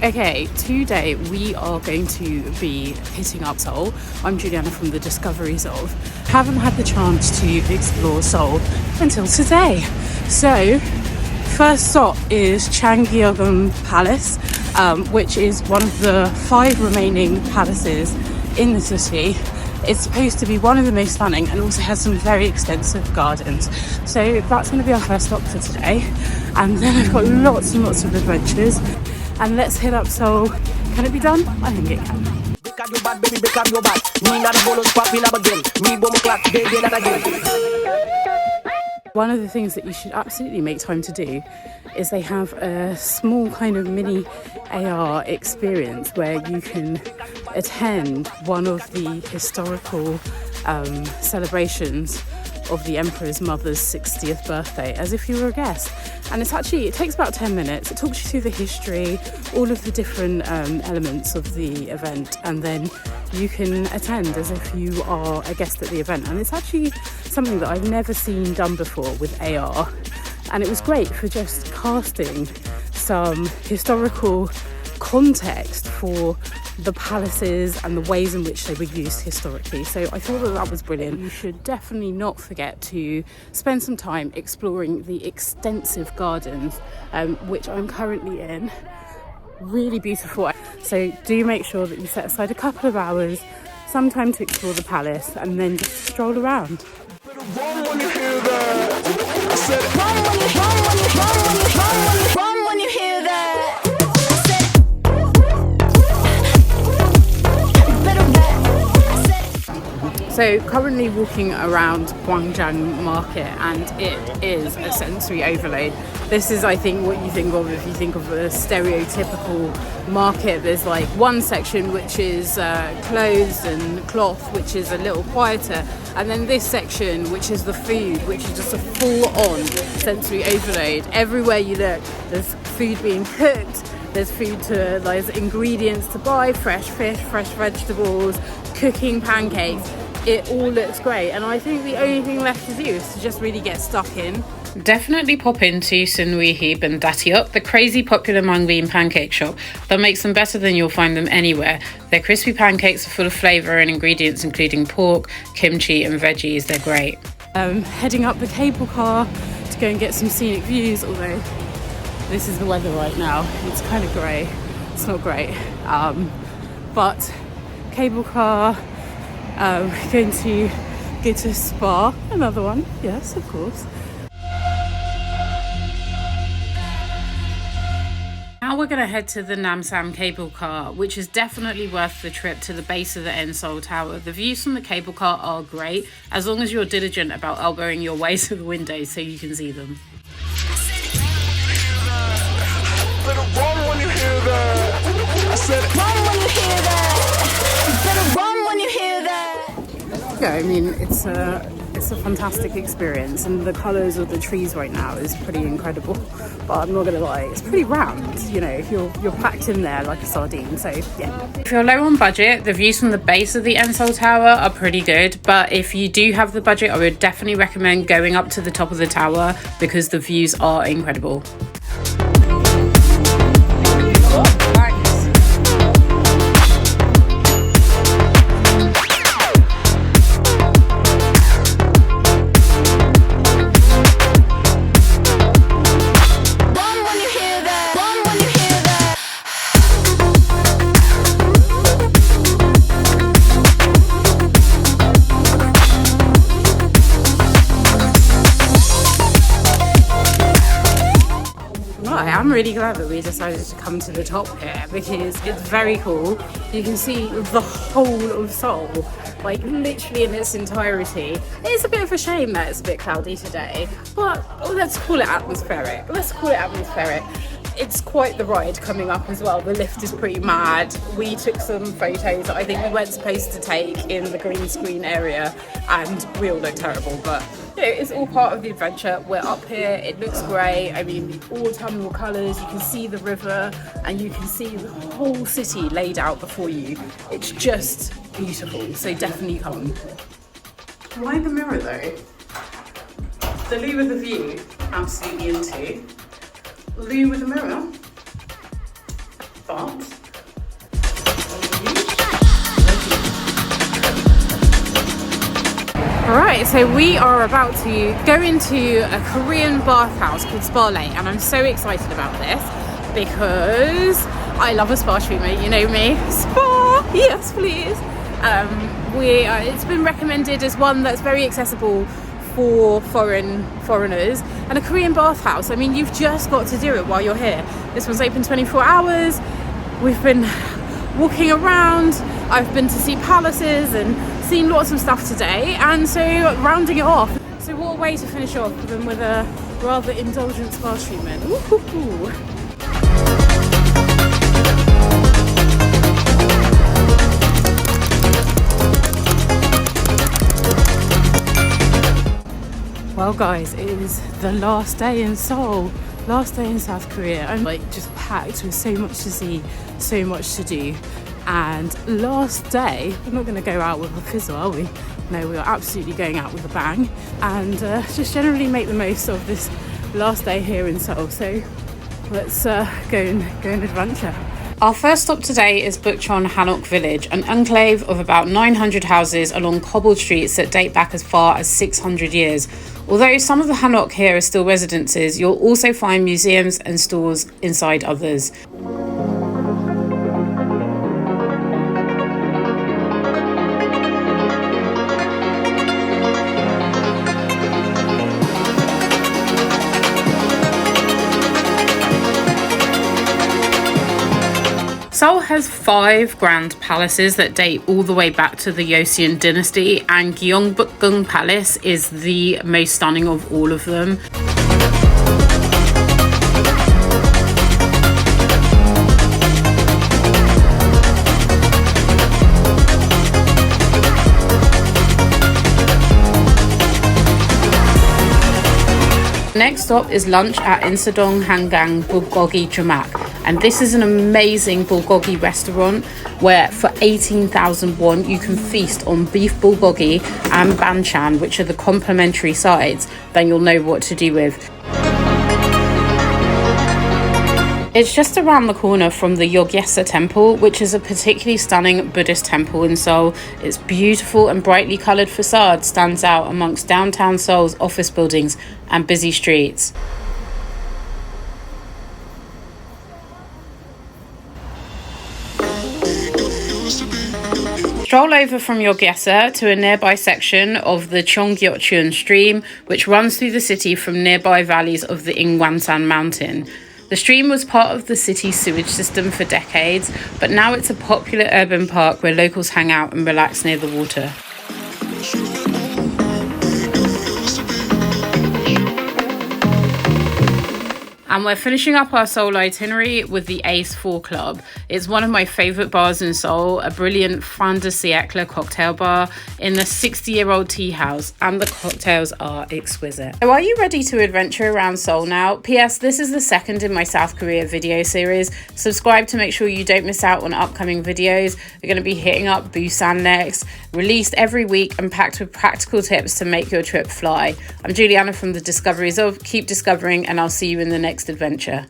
Okay, today we are going to be hitting up Seoul. I'm Juliana from the Discoveries of. Haven't had the chance to explore Seoul until today. So, first stop is Changgyeogun Palace, which is one of the 5 remaining palaces in the city. It's supposed to be one of the most stunning and also has some very extensive gardens. So that's going to be our first stop for today. And then I've got lots and lots of adventures. And let's hit up Seoul. Can it be done? I think it can. One of the things that you should absolutely make time to do is they have a small kind of mini AR experience where you can attend one of the historical celebrations of the Emperor's mother's 60th birthday as if you were a guest. And it takes about 10 minutes. It talks you through the history, all of the different elements of the event, and then you can attend as if you are a guest at the event. And it's actually something that I've never seen done before with AR. And it was great for just casting some historical context for the palaces and the ways in which they were used historically. So I thought that was brilliant. You should definitely not forget to spend some time exploring the extensive gardens, which I'm currently in. Really beautiful. So do make sure that you set aside a couple of hours, some time to explore the palace, and then just stroll around. So currently walking around Gwangjang Market, and it is a sensory overload. This is, I think, what you think of if you think of a stereotypical market. There's like one section which is clothes and cloth, which is a little quieter, and then this section which is the food, which is just a full-on sensory overload. Everywhere you look, there's food being cooked, there's ingredients to buy, fresh fish, fresh vegetables, cooking pancakes. It all looks great, and I think the only thing left to do is to just really get stuck in. Definitely pop into Sunweehib and Datiuk, the crazy popular mung bean pancake shop that makes them better than you'll find them anywhere. Their crispy pancakes are full of flavour and ingredients including pork, kimchi and veggies. They're great. Heading up the cable car to go and get some scenic views, although this is the weather right now. It's kind of grey. It's not great. But cable car, going to go to spa, another one, yes, of course. Now we're going to head to the Namsam cable car, which is definitely worth the trip to the base of the Seoul Tower. The views from the cable car are great, as long as you're diligent about elbowing your way to the windows so you can see them. Yeah, I mean, it's a fantastic experience, and the colours of the trees right now is pretty incredible. But I'm not gonna lie, it's pretty round. You know, you're packed in there like a sardine. So yeah. If you're low on budget, the views from the base of the Seoul Tower are pretty good. But if you do have the budget, I would definitely recommend going up to the top of the tower because the views are incredible. I'm really glad that we decided to come to the top here because it's very cool. You can see the whole of Seoul, like literally in its entirety. It's a bit of a shame that it's a bit cloudy today, but let's call it atmospheric. It's quite the ride coming up as well. The lift is pretty mad. We took some photos that I think we weren't supposed to take in the green screen area, and we all look terrible, but you know, it's all part of the adventure. We're up here, it looks great. I mean, autumnal colours, you can see the river and you can see the whole city laid out before you. It's just beautiful, so definitely come. Why the mirror though? The loo with the view, absolutely into. Loo with a mirror. spot. Alright, so we are about to go into a Korean bathhouse called Spa Lane, and I'm so excited about this because I love a spa treatment, you know me. Spa, yes please. It's been recommended as one that's very accessible for foreigners, and a Korean bathhouse, I mean, you've just got to do it while you're here. This one's open 24 hours. We've been walking around, I've been to see palaces and seen lots of stuff today, and so rounding it off. So what a way to finish off than with a rather indulgent spa treatment. Ooh. Well guys, it is the last day in Seoul, last day in South Korea. I'm like just packed with so much to see, so much to do. And last day, we're not going to go out with a fizzle, are we? No, we are absolutely going out with a bang, and just generally make the most of this last day here in Seoul. So let's go and adventure. Our first stop today is Bukchon Village, an enclave of about 900 houses along cobbled streets that date back as far as 600 years. Although some of the hanok here are still residences, you'll also find museums and stores inside others. Seoul has 5 grand palaces that date all the way back to the Joseon dynasty, and Gyeongbokgung Palace is the most stunning of all of them. Next stop is lunch at Incheon Hangang Bulgogi Jamak, and this is an amazing bulgogi restaurant where for 18,000 won you can feast on beef bulgogi and banchan, which are the complementary sides. Then you'll know what to do with. It's just around the corner from the Yogyesa temple, which is a particularly stunning Buddhist temple in Seoul. Its beautiful and brightly coloured facade stands out amongst downtown Seoul's office buildings and busy streets. Stroll over from Yogyesa to a nearby section of the Cheonggyecheon stream, which runs through the city from nearby valleys of the Ingwansan mountain. The stream was part of the city's sewage system for decades, but now it's a popular urban park where locals hang out and relax near the water. And we're finishing up our Seoul itinerary with the Ace 4 Club. It's one of my favourite bars in Seoul, a brilliant fin de siècle cocktail bar in the 60-year-old tea house, and the cocktails are exquisite. So are you ready to adventure around Seoul now? P.S. This is the second in my South Korea video series. Subscribe to make sure you don't miss out on upcoming videos. We're going to be hitting up Busan next, released every week and packed with practical tips to make your trip fly. I'm Juliana from The Discoveries of. Keep discovering, and I'll see you in the next adventure.